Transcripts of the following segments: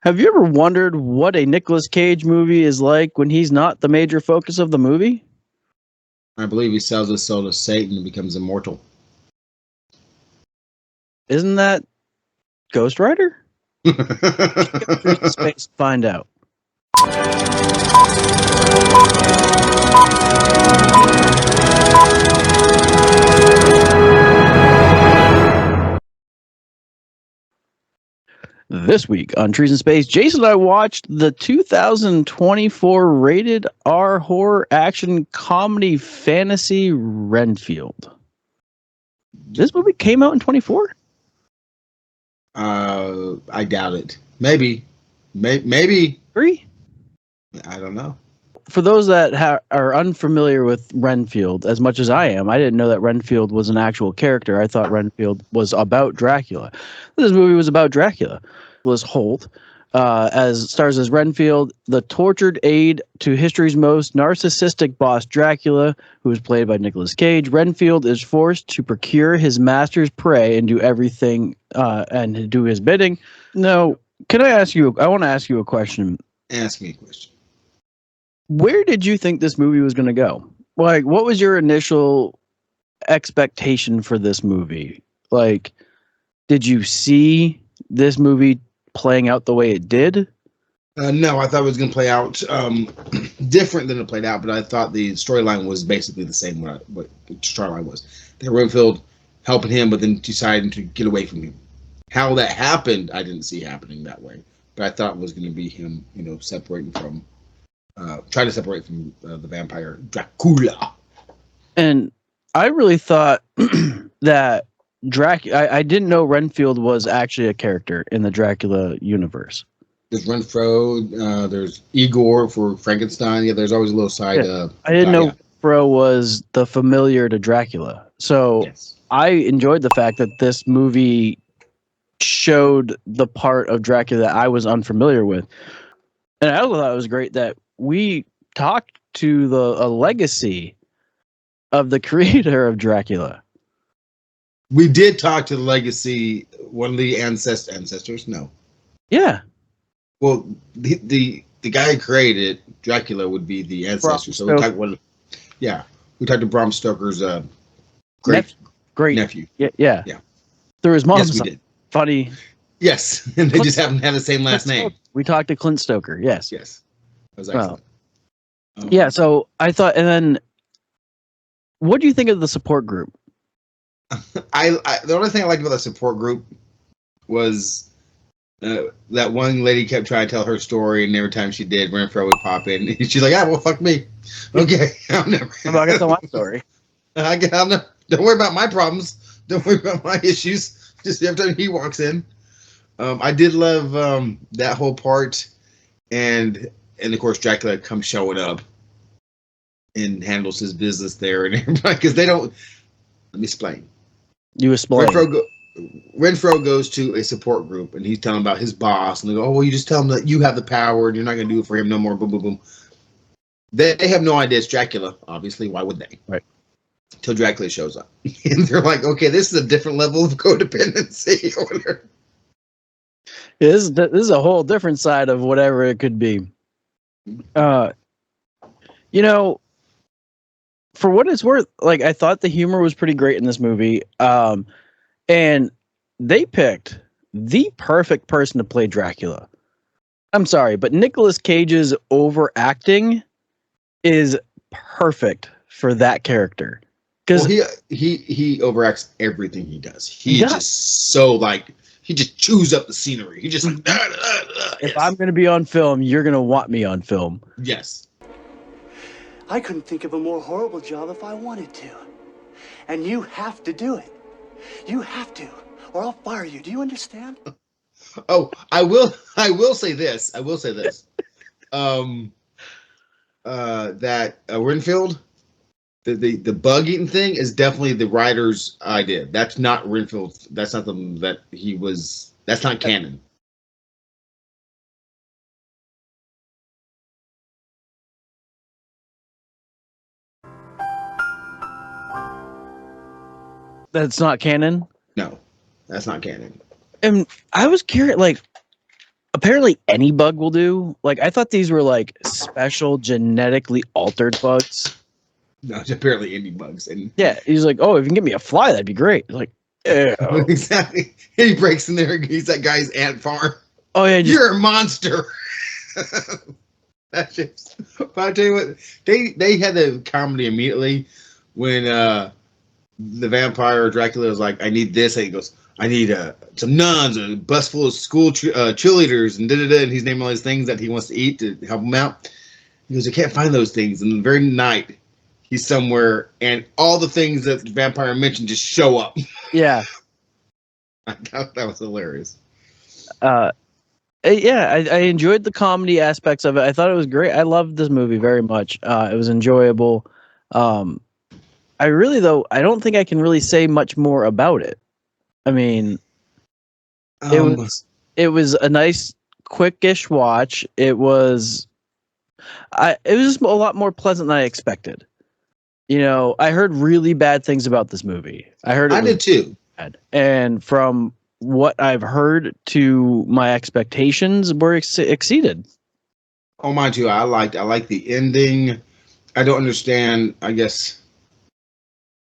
Have you ever wondered what a Nicolas Cage movie is like when he's not the major focus of the movie? I believe he sells his soul to Satan and becomes immortal. Isn't that Ghost Rider? Space, find out. This week on Trees in Space, Jason and I watched the 2024 rated R horror action comedy fantasy Renfield. This movie came out in 24? I doubt it. Maybe. Maybe. 3? I don't know. For those that are unfamiliar with Renfield, as much as I am, I didn't know that Renfield was an actual character. I thought Renfield was about Dracula. This movie was about Dracula. Was Holt, as stars as Renfield, the tortured aide to history's most narcissistic boss Dracula, who is played by Nicolas Cage. Renfield is forced to procure his master's prey and do everything and do his bidding. Now, can I ask you? I want to ask you a question. Ask me a question. Where did you think this movie was going to go? Like, what was your initial expectation for this movie? Like, did you see this movie playing out the way it did? No, I thought it was going to play out different than it played out, but I thought the storyline was basically the same. What the storyline was that Renfield helping him, but then deciding to get away from him. How that happened, I didn't see happening that way, but I thought it was going to be him, separating from, trying to separate from the vampire Dracula. And I really thought that I didn't know Renfield was actually a character in the Dracula universe. There's Renfro, there's Igor for Frankenstein. Yeah, there's always a little side. Yeah. I didn't know Renfro was the familiar to Dracula. So yes. I enjoyed the fact that this movie showed the part of Dracula that I was unfamiliar with. And I also thought it was great that we talked to a legacy of the creator of Dracula. We did talk to the legacy, one of the ancestors. No. Yeah. Well, the guy who created Dracula would be the ancestor. So we talked. We talked to Bram Stoker's great nephew. Yeah. Through his mom's yes, we did. Funny. Yes, and they just happen to have the same last name. We talked to Clint Stoker. Yes. That was excellent. Yeah. So I thought, and then, what do you think of the support group? The only thing I liked about the support group was that one lady kept trying to tell her story, and every time she did, Renfro would pop in. And she's like, well, fuck me. Okay, I'll never. I guess my story. Don't worry about my problems. Don't worry about my issues. Just every time he walks in. I did love that whole part, and of course Dracula comes showing up and handles his business there, and everybody, because they don't. Let me explain. You explain. Renfro goes to a support group, and he's telling about his boss, and they go, "Oh, well, you just tell him that you have the power, and you're not going to do it for him no more." Boom, boom, boom. They have no idea it's Dracula. Obviously, why would they? Right. Till Dracula shows up, and they're like, "Okay, this is a different level of codependency." This is a whole different side of whatever it could be. For what it's worth, like, I thought the humor was pretty great in this movie. And they picked the perfect person to play Dracula. I'm sorry, but Nicolas Cage's overacting is perfect for that character. Because he overacts everything he does. He is just so he just chews up the scenery. He just like if I'm going to be on film, you're going to want me on film. Yes. I couldn't think of a more horrible job if I wanted to. And you have to do it. You have to, or I'll fire you. Do you understand? Oh, I will say this. That Renfield, the bug eating thing is definitely the writer's idea. That's not Renfield. That's not something that he was. That's not canon. That's not canon? No, that's not canon. And I was curious, apparently any bug will do. Like, I thought these were like special genetically altered bugs. No, it's apparently indie bugs. And Yeah, he's like, oh, if you can get me a fly, that'd be great. Like, ew. exactly. He breaks in there. He's that guy's ant farm. Oh yeah, You're a monster. That's just. But I tell you what, they had the comedy immediately when the vampire Dracula was like, "I need this," and he goes, "I need some nuns, a bus full of school cheerleaders," and and he's naming all these things that he wants to eat to help him out. He goes, "I can't find those things," and the very night he's somewhere, and all the things that the vampire mentioned just show up. yeah. I thought that was hilarious. Yeah, I enjoyed the comedy aspects of it. I thought it was great. I loved this movie very much. It was enjoyable. I really, though, I don't think I can really say much more about it. I mean, it was a nice, quickish watch. It was just a lot more pleasant than I expected. You know, I heard really bad things about this movie. I did too. Bad. And from what I've heard to my expectations were exceeded. Oh, mine too. I like the ending. I don't understand, I guess,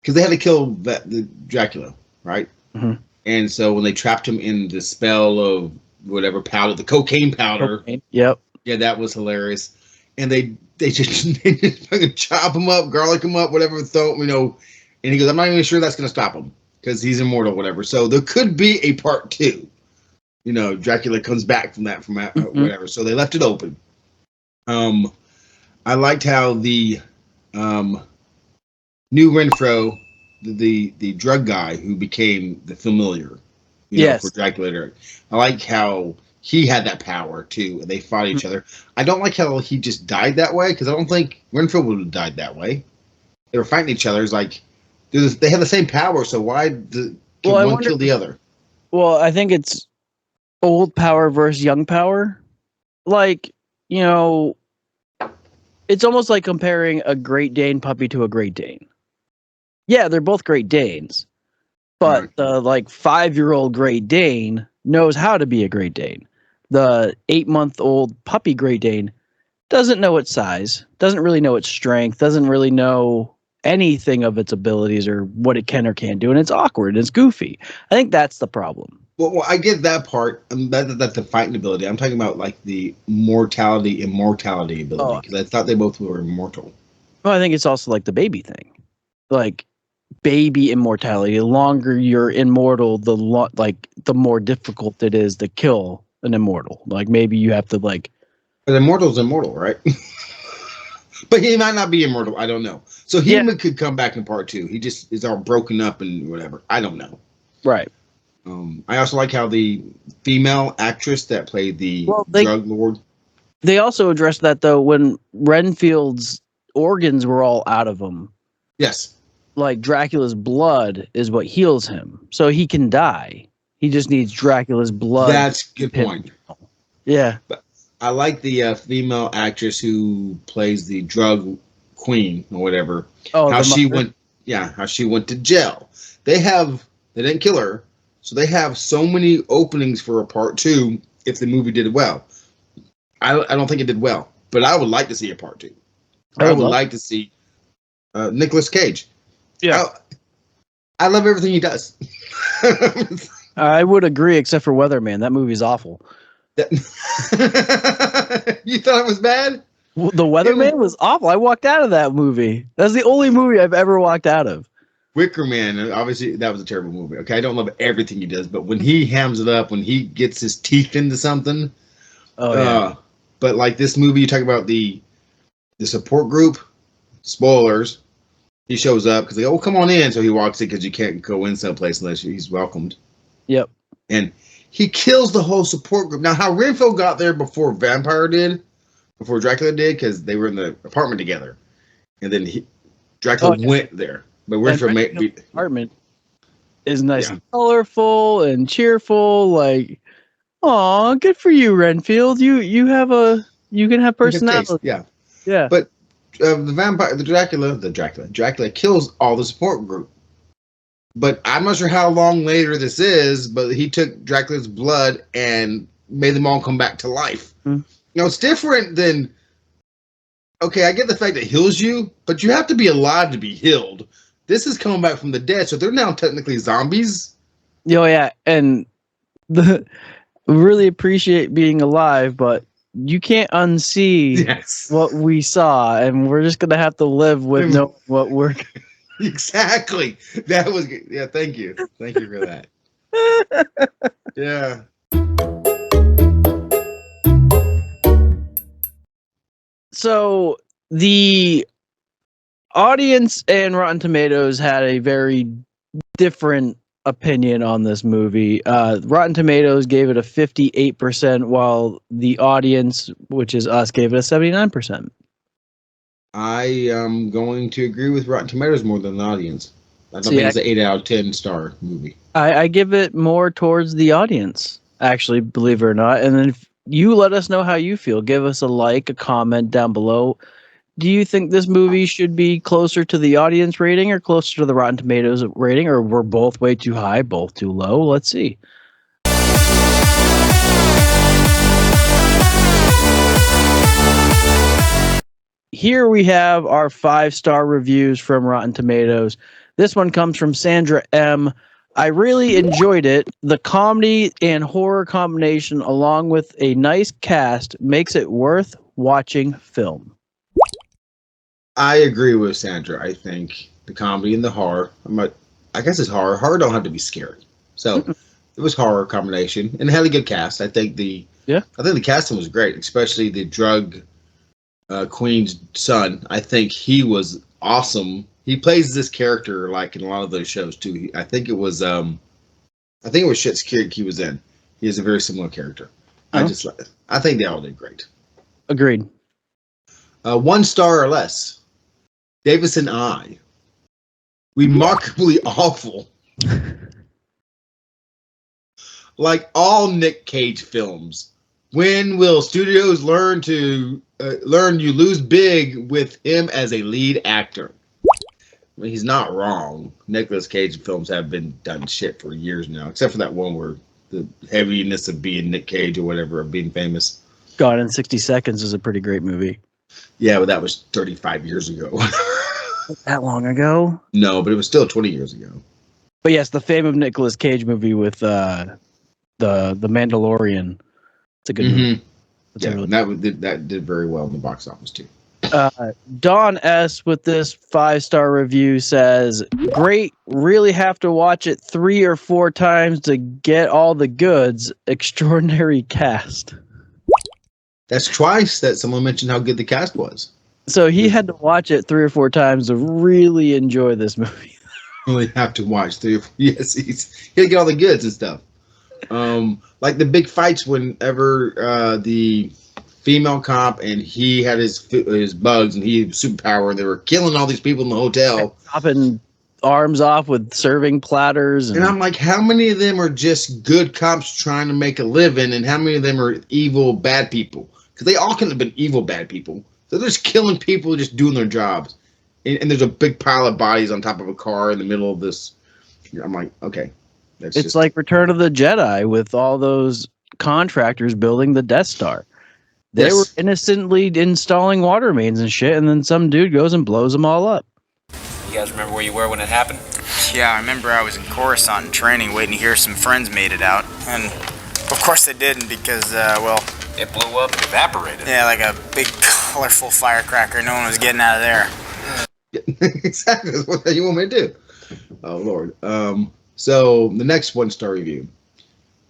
because they had to kill the Dracula, right? Mm-hmm. And so when they trapped him in the spell of whatever powder, the cocaine powder. Cocaine. Yep. Yeah, that was hilarious. And they just fucking chop him up, garlic him up, whatever, throw, you know. And he goes, I'm not even sure that's going to stop him because he's immortal, whatever. So there could be a part 2. You know, Dracula comes back from that, whatever. So they left it open. I liked how the new Renfro, the drug guy who became the familiar, for Dracula. I like how he had that power too, and they fought each other. I don't like how he just died that way because I don't think Renfield would have died that way. They were fighting each other. It's like they have the same power, so why can one kill the other? Well, I think it's old power versus young power. Like, you know, it's almost like comparing a Great Dane puppy to a Great Dane. Yeah, they're both Great Danes, but the 5-year-old Great Dane knows how to be a Great Dane. The 8-month-old puppy Great Dane doesn't know its size, doesn't really know its strength, doesn't really know anything of its abilities or what it can or can't do, and it's awkward, it's goofy. I think that's the problem. Well, I get that part. That's the fighting ability. I'm talking about like the immortality ability because I thought they both were immortal. Well, I think it's also like the baby thing, like baby immortality. The longer you're immortal, the more difficult it is to kill an immortal. Like maybe you have to But immortal's immortal, right? But he might not be immortal. I don't know. So he could come back in part 2. He just is all broken up and whatever. I don't know. Right. I also like how the female actress that played the drug lord. They also addressed that though when Renfield's organs were all out of him. Yes. Like Dracula's blood is what heals him, so he can die. He just needs Dracula's blood. That's a good point. Yeah. But I like the female actress who plays the drug queen or whatever. Oh, how she went to jail. They didn't kill her. So they have so many openings for a part 2 if the movie did well. I don't think it did well, but I would like to see a part 2. I would like to see Nicolas Cage. Yeah. I love everything he does. I would agree, except for Weatherman. That movie's awful. You thought it was bad? The Weatherman was awful. I walked out of that movie. That's the only movie I've ever walked out of. Wicker Man, obviously, that was a terrible movie. Okay, I don't love everything he does, but when he hams it up, when he gets his teeth into something, but like this movie, you talk about the support group. Spoilers. He shows up because they go, "Oh, come on in." So he walks in because you can't go in someplace unless he's welcomed. Yep. And he kills the whole support group. Now, how Renfield got there before Dracula did, because they were in the apartment together, and then Dracula went there. But the apartment is nice and colorful and cheerful. Like, aw, good for you, Renfield. You can have personality. Yeah. But Dracula kills all the support group. But I'm not sure how long later this is. But he took Dracula's blood and made them all come back to life. Mm. You know, it's different than. Okay, I get the fact that it heals you, but you have to be alive to be healed. This is coming back from the dead, so they're now technically zombies. Oh yeah, and really appreciate being alive, but you can't unsee what we saw, and we're just gonna have to live with knowing what we're. Exactly. That was good. Yeah. Thank you for that. Yeah. So the audience and Rotten Tomatoes had a very different opinion on this movie. Rotten Tomatoes gave it a 58%, while the audience, which is us, gave it a 79%. I am going to agree with Rotten Tomatoes more than the audience. I don't think it's an 8 out of 10 star movie. I give it more towards the audience, actually, believe it or not. And then if you let us know how you feel. Give us a like, a comment down below. Do you think this movie should be closer to the audience rating or closer to the Rotten Tomatoes rating, or we're both way too high, both too low? Let's see. Here we have our 5-star reviews from Rotten Tomatoes. This one comes from Sandra M. I really enjoyed it. The comedy and horror combination, along with a nice cast, makes it worth watching film. I agree with Sandra. I think the comedy and the horror. I guess it's horror. Horror don't have to be scary. So it was horror combination, and it had a good cast. I think the casting was great, especially the drug queen's son. I think he was awesome. He plays this character like in a lot of those shows too. I think it was Schitt's Creek he was in. He is a very similar character. I think they all did great. Agreed. 1 star or less. Davison I. Remarkably awful. Like all Nic Cage films. When will studios learn you lose big with him as a lead actor? I mean, he's not wrong. Nicolas Cage films have been done shit for years now, except for that one where the heaviness of being Nic Cage or whatever, of being famous. Gone in 60 Seconds is a pretty great movie. Yeah, but that was 35 years ago. That long ago? No, but it was still 20 years ago. But yes, the fame of Nicolas Cage movie with the Mandalorian. It's a good movie. That did very well in the box office too. Don S with this 5-star review says, great, really have to watch it 3 or 4 times to get all the goods. Extraordinary cast. That's twice that someone mentioned how good the cast was. So he had to watch it 3 or 4 times to really enjoy this movie. Really have to watch 3 or 4. Yes, he had to get all the goods and stuff. Like the big fights whenever the female cop and he had his bugs and he had superpower and they were killing all these people in the hotel. Chopping arms off with serving platters. And I'm like, how many of them are just good cops trying to make a living and how many of them are evil bad people? Because they all can have been evil bad people. They're just killing people just doing their jobs. And there's a big pile of bodies on top of a car in the middle of this. I'm like, okay. It's like Return of the Jedi with all those contractors building the Death Star. They were innocently installing water mains and shit, and then some dude goes and blows them all up. You guys remember where you were when it happened? Yeah, I remember I was in Coruscant in training waiting to hear some friends made it out. And, of course, they didn't because, it blew up and evaporated. Yeah, like a big, colorful firecracker. No one was getting out of there. Exactly. That's what you want me to do. Oh, Lord. So, the next 1-star review.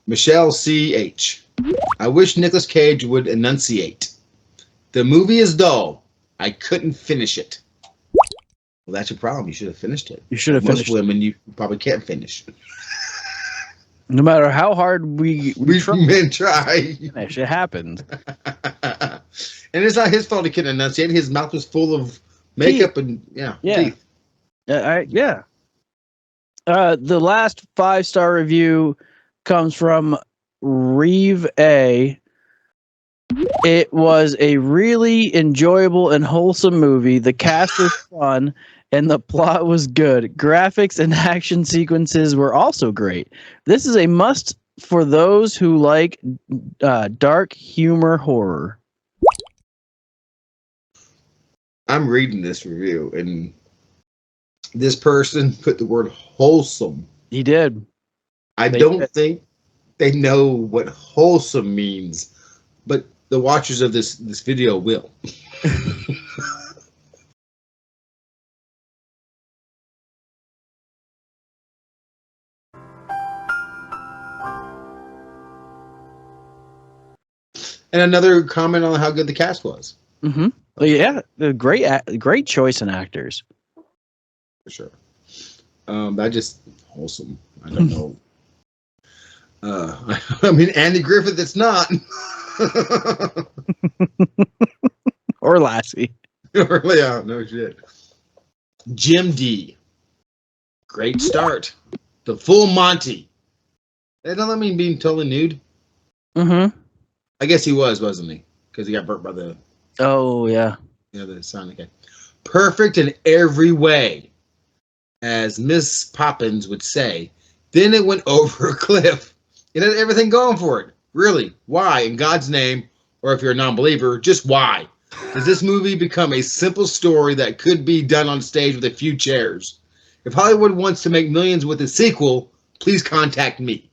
Michelle C.H. I wish Nicolas Cage would enunciate. The movie is dull. I couldn't finish it. Well, that's your problem. You should have finished it. You should have finished it. Most women, you probably can't finish. No matter how hard we try. Finish. It happened. And it's not his fault he couldn't enunciate. His mouth was full of makeup and teeth. The last 5-star review comes from Reeve A. It was a really enjoyable and wholesome movie. The cast was fun and the plot was good. Graphics and action sequences were also great. This is a must for those who like dark humor horror. I'm reading this review, and this person put the word wholesome. He did. I don't think they know what wholesome means, but the watchers of this video will. And another comment on how good the cast was. Mm-hmm. Well, yeah, great choice in actors. For sure. That just wholesome. I don't know. I mean, Andy Griffith, it's not. Or Lassie. Yeah, no shit. Jim D. Great start. The full Monty. That doesn't mean being totally nude. Mm-hmm. I guess he was, wasn't he? Because he got burnt by the... Oh, yeah. Yeah, the sound. Okay. Perfect in every way. As Miss Poppins would say. Then it went over a cliff. It had everything going for it. Really? Why? In God's name, or if you're a non-believer, just why? Does this movie become a simple story that could be done on stage with a few chairs? If Hollywood wants to make millions with a sequel, please contact me.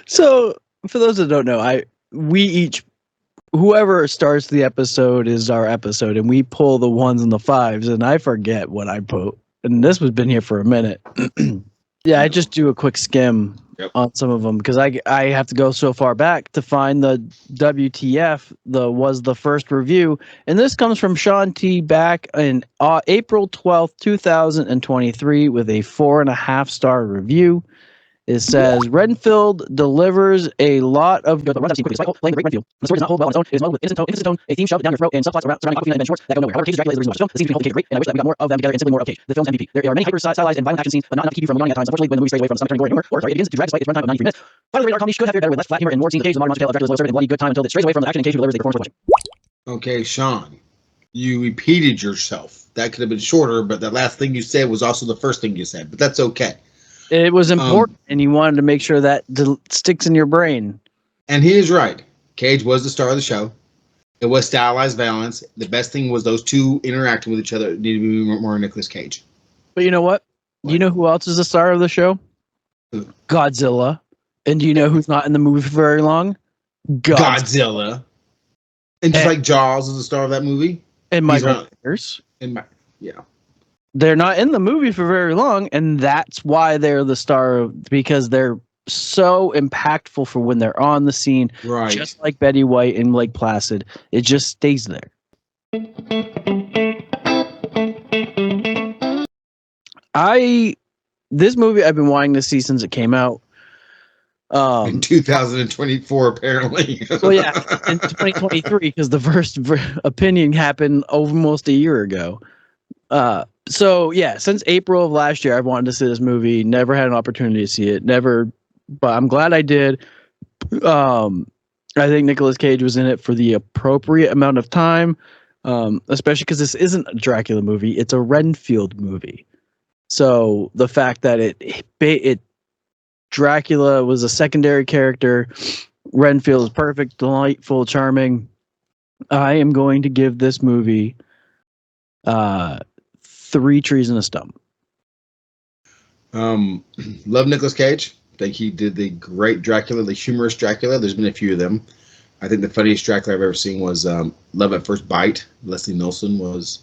So, for those that don't know, whoever starts the episode is our episode, and we pull the ones and the fives, and I forget what I put. And this has been here for a minute. Yeah, I just do a quick skim on some of them because I have to go so far back to find the WTF was the first review, and this comes from Sean T back in April 12th, 2023 with a 4.5-star review. It says Renfield delivers a lot of good. Runs out quickly, despite playing the great Renfield. The story does not hold well on its own. It is muddled with instant tone, a theme shoved down your throat, and subplots surrounding Aquafina and Ben Schwartz that go nowhere. However, Cage's Dracula is the reason why the film. The scenes between Cage are great, and I wish that we got more of them together and simply more of Cage. The film's MVP. There are many hyper-stylized and violent action scenes, but not enough to keep you from yawning at times. Unfortunately, when the movie strays away from some turning gore humor, or sorry, it begins to drag despite its runtime of 93 minutes. Finally, radar comedy could have fared better with less flat humor and more scenes. Cage, the modern tale of Dracula's low-serving and bloody good time until it strays away from the action, and Cage who delivers a performance watching. Okay, Sean, you repeated yourself. That could have been shorter, but that last thing you said was also the first thing you said. But that's okay. It was important, and you wanted to make sure that sticks in your brain. And he is right. Cage was the star of the show. It was stylized violence. The best thing was those two interacting with each other. It needed to be more Nicolas Cage. But you know what? You know who else is the star of the show? Who? Godzilla. And do you know who's not in the movie for very long? Godzilla. And just like Jaws is the star of that movie. And Michael Myers. Yeah. They're not in the movie for very long, and that's why they're the star, because they're so impactful for when they're on the scene. Right. Just like Betty White and Lake Placid. It just stays there. This movie I've been wanting to see since it came out. In 2024, apparently. Well, yeah, in 2023, because the first opinion happened almost a year ago. So yeah, since April of last year, I've wanted to see this movie. Never had an opportunity to see it. Never, but I'm glad I did. I think Nicolas Cage was in it for the appropriate amount of time, especially because this isn't a Dracula movie; it's a Renfield movie. So the fact that it Dracula was a secondary character, Renfield is perfect, delightful, charming. I am going to give this movie 3 trees and a stump. Love Nicolas Cage. I think he did the great Dracula, the humorous Dracula. There's been a few of them. I think the funniest Dracula I've ever seen was Love at First Bite. Leslie Nielsen was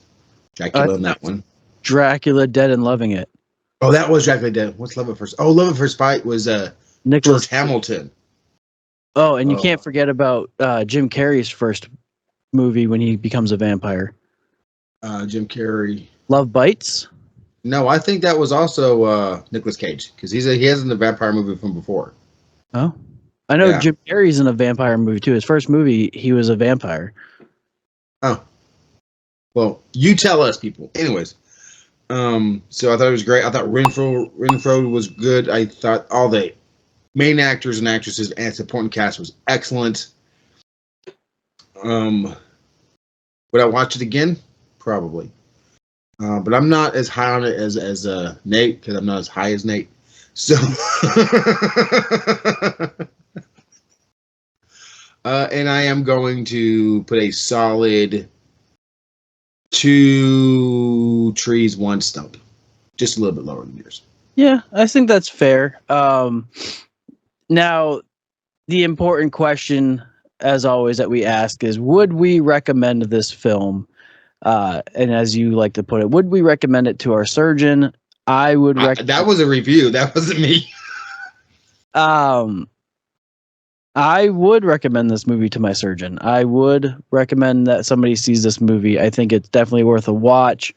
Dracula in that one. Dracula Dead and Loving It. Oh, that was Dracula Dead. What's Love at First? Oh, Love at First Bite was George Hamilton. Oh, and you can't forget about Jim Carrey's first movie when he becomes a vampire. Jim Carrey. Love Bites? No, I think that was also Nicolas Cage because he has in the vampire movie from before. Oh, I know Jim Carrey's in a vampire movie too. His first movie, he was a vampire. Oh, well, you tell us, people. Anyways, so I thought it was great. I thought Renfro was good. I thought all the main actors and actresses and supporting cast was excellent. Would I watch it again? Probably. But I'm not as high on it as Nate, because I'm not as high as Nate. So, and I am going to put a solid 2 trees, 1 stump, just a little bit lower than yours. Yeah, I think that's fair. Now, the important question, as always, that we ask is: would we recommend this film? And as you like to put it, would we recommend it to our surgeon? I would recommend. That was a review. That wasn't me. I would recommend this movie to my surgeon. I would recommend that somebody sees this movie. I think it's definitely worth a watch.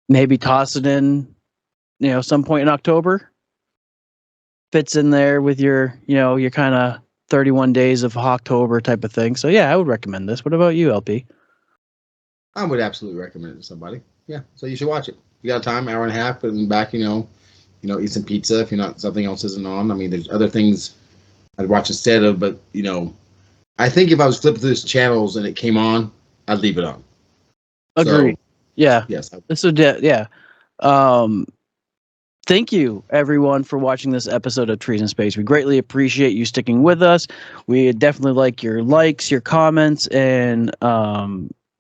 Maybe toss it in, some point in October. Fits in there with your kind of 31 days of October type of thing. So yeah, I would recommend this. What about you, LP? I would absolutely recommend it to somebody. Yeah, so you should watch it. You got time, hour and a half, and back. Eat some pizza if something else isn't on. I mean, there's other things I'd watch instead of, but I think if I was flipping through these channels and it came on, I'd leave it on. Agreed. So, yeah. Yes. So yeah. Thank you, everyone, for watching this episode of Trees in Space. We greatly appreciate you sticking with us. We definitely like your likes, your comments, and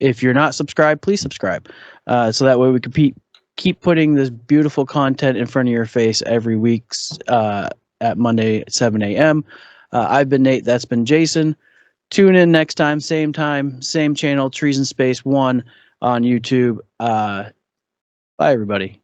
if you're not subscribed, please subscribe. So that way we can keep putting this beautiful content in front of your face every week at Monday at 7 a.m. I've been Nate. That's been Jason. Tune in next time, same channel, Trees in Space 1 on YouTube. Bye, everybody.